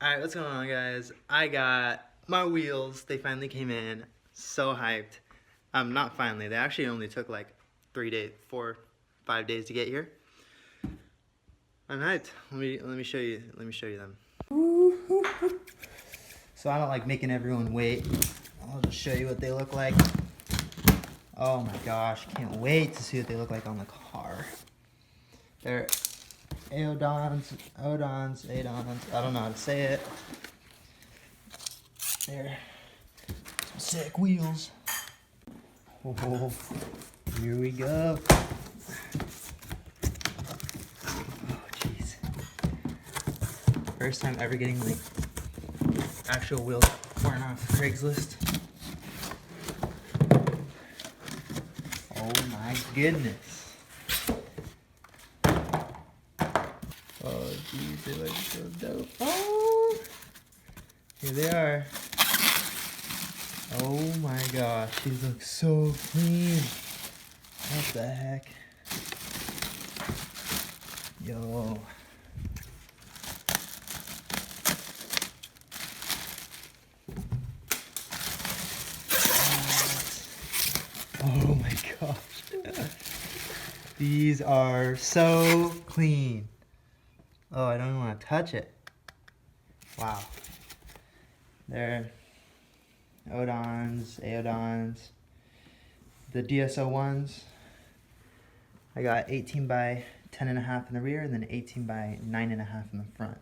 Alright, what's going on, guys? I got my wheels. They finally came in. So hyped. Not finally. They actually only took like 3 days, 4, 5 days to get here. I'm hyped. Let me show you. Let me show you them. So I don't like making everyone wait. I'll just show you what they look like. Oh my gosh, can't wait to see what they look like on the car. They're Aodhans, I don't know how to say it. They're some sick wheels. Oh, here we go. Oh, jeez. First time ever getting like actual wheels torn off Craigslist. Oh my goodness. Oh geez, they look so dope. Oh! Here they are. Oh my gosh, these look so clean. What the heck? Yo. Oh my gosh. These are so clean. Oh, I don't even want to touch it. Wow. They're Aodhans. The DS01s. I got 18 by 10.5 in the rear and then 18 by 9.5 in the front.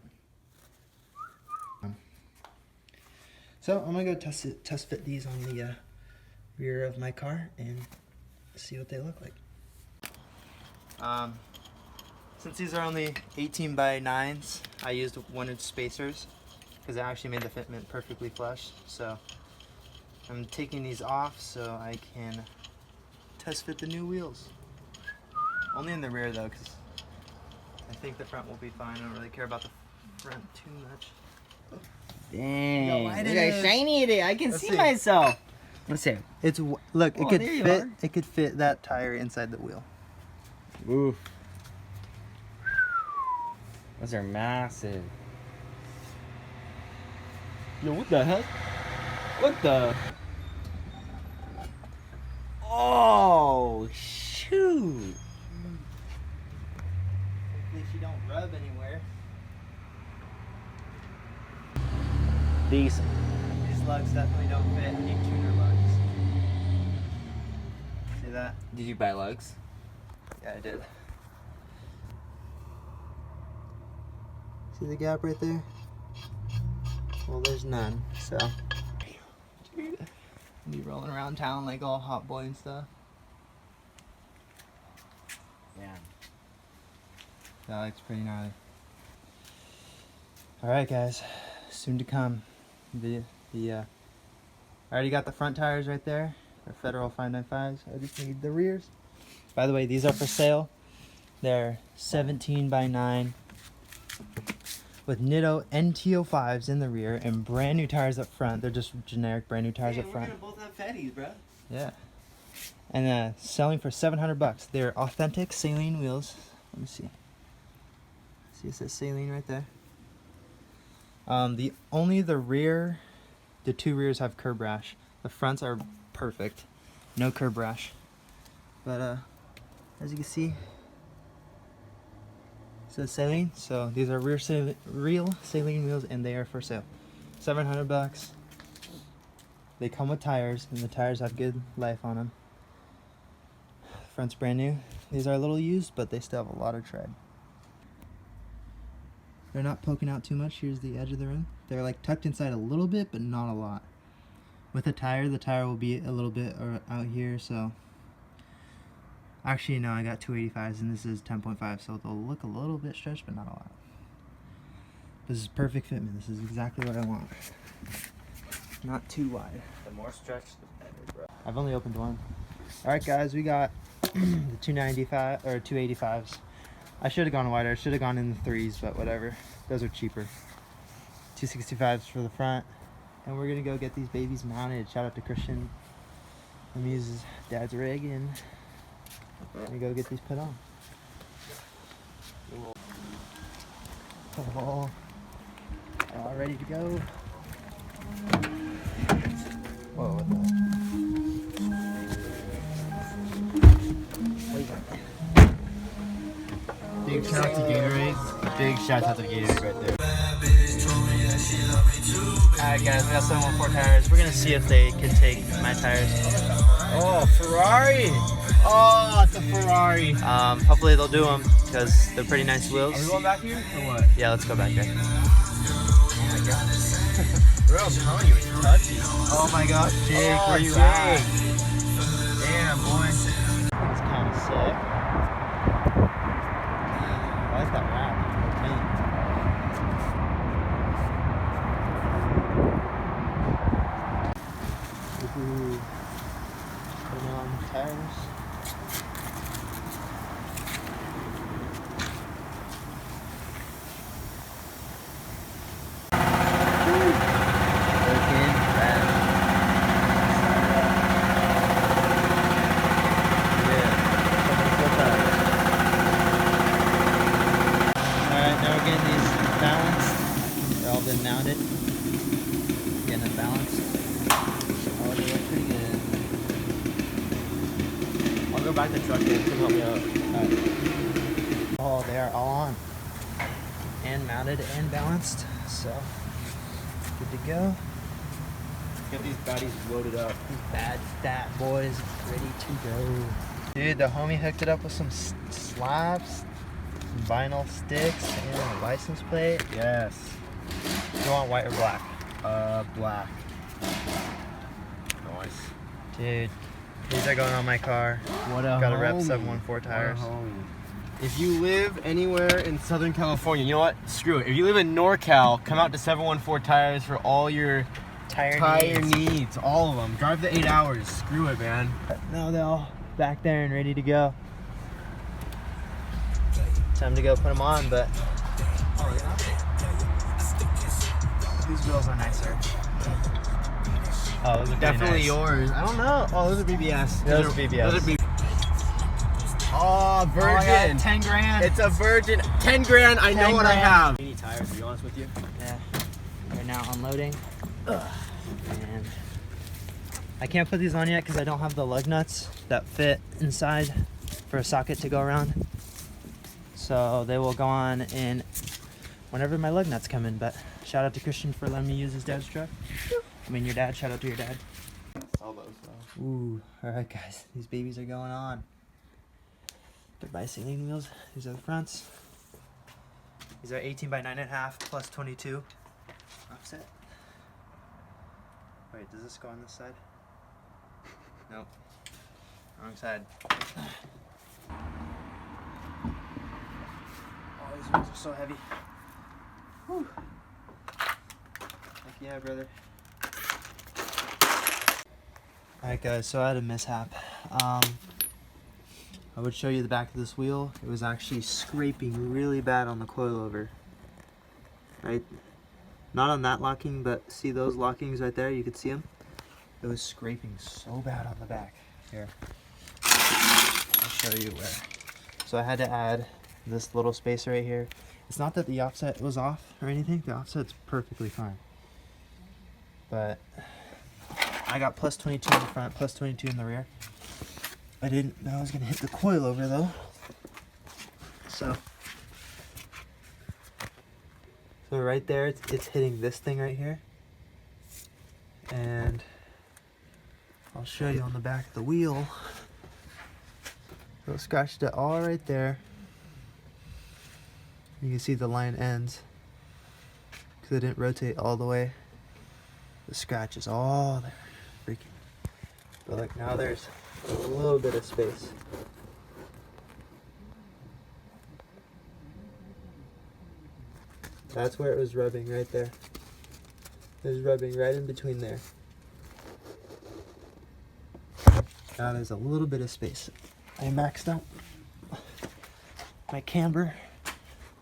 So I'm gonna go test fit these on the rear of my car and see what they look like. Since these are only 18 by 9s, I used 1-inch spacers because it actually made the fitment perfectly flush. So I'm taking these off so I can test fit the new wheels. Only in the rear though, because I think the front will be fine. I don't really care about the front too much. Dang, look how shiny it is. I can see myself. Let's see. It's look, it could fit that tire inside the wheel. Oof. Those are massive. Yo, what the heck? What the? Oh, shoot. Hopefully she don't rub anywhere. These lugs definitely don't fit. I need tuner lugs. See that? Did you buy lugs? Yeah, I did. See the gap right there? Well, there's none, so. Dude, I'll be rolling around town like all hot boy and stuff. Yeah. That looks pretty gnarly. Alright guys, soon to come. I already got the front tires right there. They're Federal 595s. I just need the rears. By the way, these are for sale. They're 17 by 9 with Nitto NTO5s in the rear and brand new tires up front. They're just generic brand new tires up front. We're gonna both have fatties, bro. Yeah. And selling for $700. They're authentic Saline wheels. Let me see. See, it says Saline right there. The rear, the two rears have curb rash. The fronts are perfect, no curb rash. But as you can see, it says Saline. So these are real Saline wheels, and they are for sale. $700. They come with tires, and the tires have good life on them. Front's brand new. These are a little used, but they still have a lot of tread. They're not poking out too much. Here's the edge of the rim. They're like tucked inside a little bit, but not a lot. With the tire will be a little bit out here, so. Actually, no, I got 285s and this is 10.5, so they'll look a little bit stretched, but not a lot. This is perfect fitment. This is exactly what I want. Not too wide. The more stretched, the better, bro. I've only opened one. Alright guys, we got the 295 or 285s. I should have gone wider. I should have gone in the 3s, but whatever. Those are cheaper. 265s for the front. And we're gonna go get these babies mounted. Shout out to Christian. Let me use his dad's rig and we're gonna go get these put on. Oh. all ready to go. Whoa, what the? Big shout out to Gatorade. Big shout out to Gatorade right there. Alright guys, we got 714 tires. We're gonna see if they can take my tires. Oh, Ferrari! Oh, it's a Ferrari. Hopefully they'll do them because they're pretty nice wheels. Are we going back here or what? Yeah, let's go back there. Oh my god. Bro, I'm telling you, it's touchy. Oh my gosh, Jake, Oh, where you Jake. at? Damn, boy. It's kind of sick. I like that wrap. Woohoo. Putting on the tires. Mounted, getting it balanced. Oh, they look pretty good. I'll go back to the truck and come help me out. Alright. Oh, they are all on and mounted and balanced, so good to go. Get these baddies loaded up. These bad fat boys ready to go. Dude, the homie hooked it up with some slabs, some vinyl sticks, and a license plate. Yes. You want white or black? Black. Nice. Dude, these are going on my car. What a Got a rep homie. 714 tires. What a homie. If you live anywhere in Southern California, you know what? Screw it. If you live in NorCal, come out to 714 Tires for all your tire needs. All of them. Drive the 8 hours. Screw it, man. Now they're all back there and ready to go. Time to go put them on, but these wheels are nicer. Oh, those are Definitely nice. yours. I don't know. Oh, those are BBS. Those are BBS. Those are BBS. Oh, Virgin. Oh, yeah, 10 grand. It's a Virgin. 10 grand. I know 10 what I grand. have. Any tires, to be honest with you. Yeah. They're now unloading. Ugh. And I can't put these on yet because I don't have the lug nuts that fit inside for a socket to go around. So they will go on in whenever my lug nuts come in. But shout out to Christian for letting me use his dad's truck. I mean your dad. Shout out to your dad. Ooh. Alright guys. These babies are going on. They're bicycling wheels. These are the fronts. These are 18 by 9.5 plus 22 offset. Wait, does this go on this side? Nope. Wrong side. Oh, these wheels are so heavy. Whew. Heck yeah, brother. Alright guys, so I had a mishap. I would show you the back of this wheel. It was actually scraping really bad on the coilover. Right? Not on that locking, but see those lockings right there? You could see them? It was scraping so bad on the back. Here. I'll show you where. So I had to add this little spacer right here. It's not that the offset was off or anything. The offset's perfectly fine. But I got plus 22 in the front, plus 22 in the rear. I didn't know I was gonna hit the coilover though. So right there, it's hitting this thing right here. And I'll show you on the back of the wheel. So I scratched it all right there. You can see the line ends because I didn't rotate all the way. The scratch is all there. Freaking. But like now there's a little bit of space. That's where it was rubbing right there. It was rubbing right in between there. Now there's a little bit of space. I maxed out my camber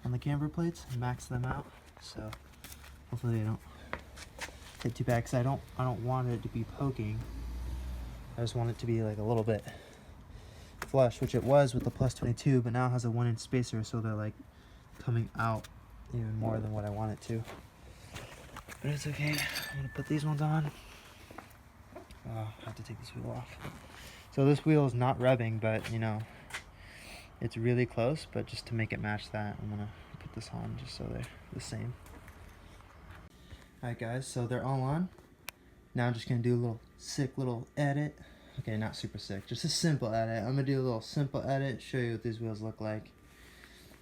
on the camber plates. I maxed them out, so hopefully they don't hit too bad. Cause I don't want it to be poking. I just want it to be like a little bit flush, which it was with the plus 22, but now it has a 1-inch spacer, so they're like coming out even more than what I want it to. But it's okay. I'm gonna put these ones on. Oh, I have to take this wheel off. So this wheel is not rubbing, but you know, it's really close. But just to make it match that, I'm gonna put this on just so they're the same. Alright guys, so they're all on. Now I'm just gonna do a little sick little edit. Okay, not super sick, just a simple edit. I'm gonna do a little simple edit, show you what these wheels look like.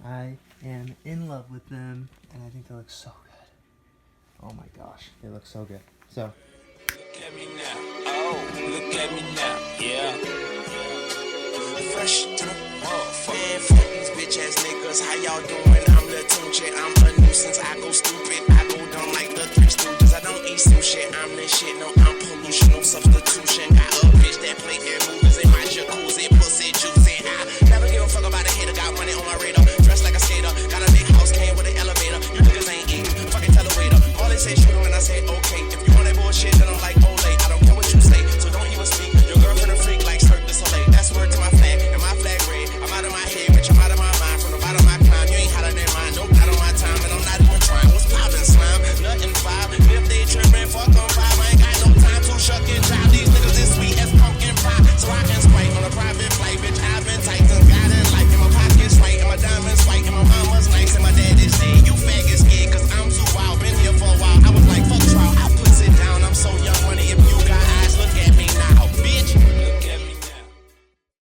I am in love with them, and I think they look so good. Oh my gosh, they look so good. So, look at me now. Oh, look at me now. Yeah. Fresh to the motherfucker. Fuck these bitch ass niggas. How y'all doing? I'm the Tunche. I'm a nuisance. I go stupid.